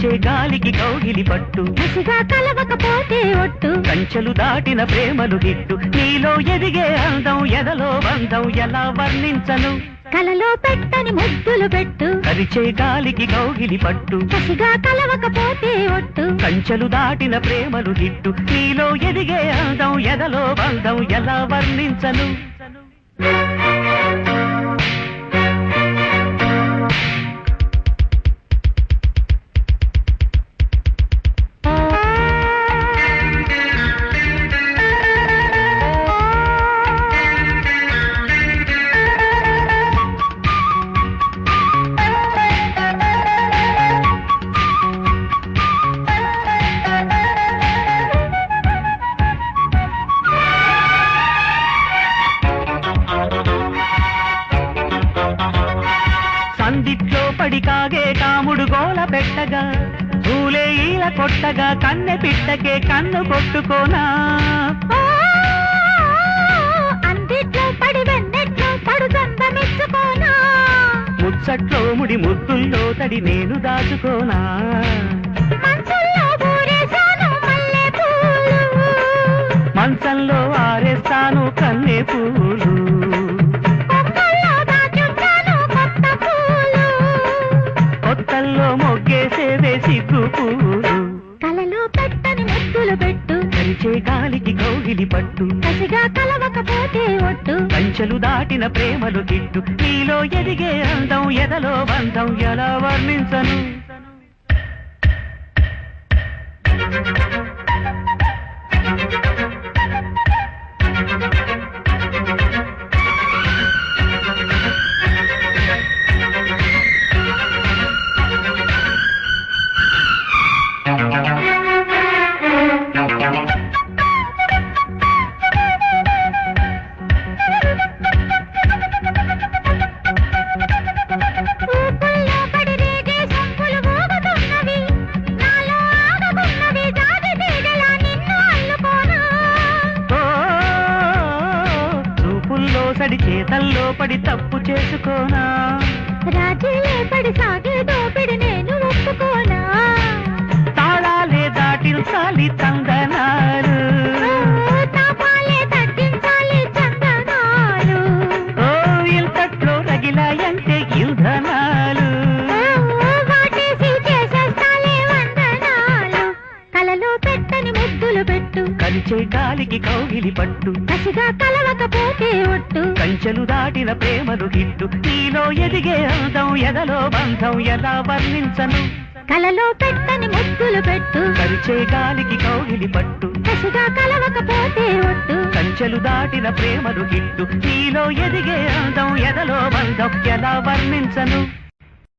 కలిచే గాలికి కౌగిలి పట్టు కసిగా కలవకపోతే ఒట్టు కంచెలు దాటిన ప్రేమలు గిట్టు నీలో ఎదిగే అందం ఎదలో బంధం ఎలా వర్ణించను కలలో పెట్టని ముద్దులు పెట్టు కలిచే గాలికి కౌగిలి పట్టు కసిగా కలవకపోతే ఒట్టు కంచెలు దాటిన ప్రేమలు గిట్టు నీలో ఎదిగే అందం ఎదలో బంధం ఎలా వర్ణించను సందిట్లో పడి కాగే కాముడు గోల పెట్టగా పూలే ఈల కొట్టగా కన్నె పిట్టకే కన్ను కొట్టుకోనా అందిట్లో పడి వెన్నెట్లో పడు చందమిచ్చుకోనా ముచ్చట్లో ముడి ముద్దుల్లో తడి నేను దాచుకోనా మంచుల్లో ఊరేశాను మల్లెపూలు మంచంలో ఆరేస్తాను కన్నె పూలు మొక్కల్లో దాచుంటాను కొత్త పూలు కొత్తల్లో మొగ్గేసేవే సిగ్గు పూలు కలలో పెట్టని ముద్దులు పెట్టు కలిచే గాలికి కౌగిలి పట్టు కసిగా కలవకపోతే ఒట్టు కంచెలు దాటిన ప్రేమలు గిట్టు నీలో ఎదిగే అందం ఎదలో బంధం ఎలా వర్ణించను ఊపుల్లో పడి రేగే సొంపులు ఊగుతున్నవి నాలో ఆగకున్నవి జాజి తీగలా నిన్ను అల్లుకోనా ఓ, చూపుల్లో సడి చేతల్లో పడి తప్పు చేసుకోనా రాజీలే పడి సాగే దోపిడి నేను ఒప్పుకోనా తాళాలే దాటించాలి తందనాలు తాపాలే తగ్గించాలి చందనాలు ఓ ఇంతట్లో రగిలాయంటే ఇంధనాలు వాటేసి చేసేస్తాలే వందనాలు కలలో పెట్టని ముద్దులు పెట్టు కలిచే గాలికి కౌగిలి పట్టు కసిగా కలవకపోతే ఒట్టు కంచెలు దాటిన ప్రేమలు గిట్టు నీలో ఎదిగే అందం ఎదలో బంధం ఎలా వర్ణించను కలలో పెట్టని ముద్దులు పెట్టు కలిచే గాలికి కౌగిలి పట్టు కసిగా కలవకపోతే ఒట్టు కంచెలు దాటిన ప్రేమలు గిట్టు నీలో ఎదిగే అందం ఎదలో బంధం ఎలా వర్ణించను